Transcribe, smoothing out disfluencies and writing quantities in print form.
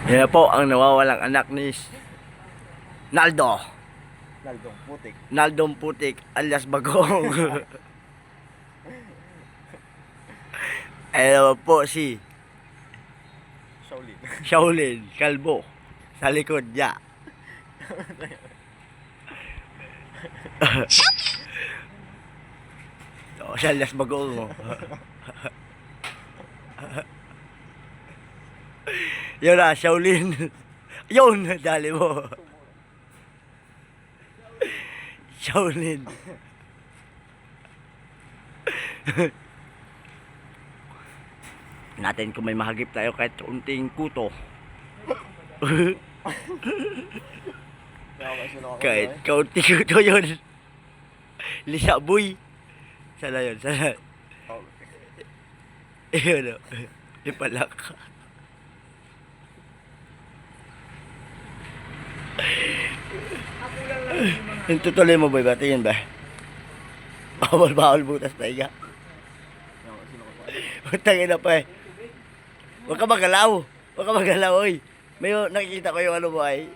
Yan na po ang nawawalang anak ni Naldo. Naldong putik. Naldong Putik alias Bagong. Ayan naman po si Shaolin. Shaolin Kalbo sa likod niya. So, siya alias Bagong. Oh. Yun na, Shaolin. Yun, dali mo. Shaolin. Natin kung may mahagip tayo kahit unting kuto. Kahit kaunting kuto yun. Lisa boy. Sana yun, sana. Yun o. Ipalak. Yung tutuloy mo ba? Tingin ba? Bawal butas na iga. Tangin na pa eh. Huwag ka magalaw. Huwag ka magalaw, oy. May nakikita ko yung ano mo ay.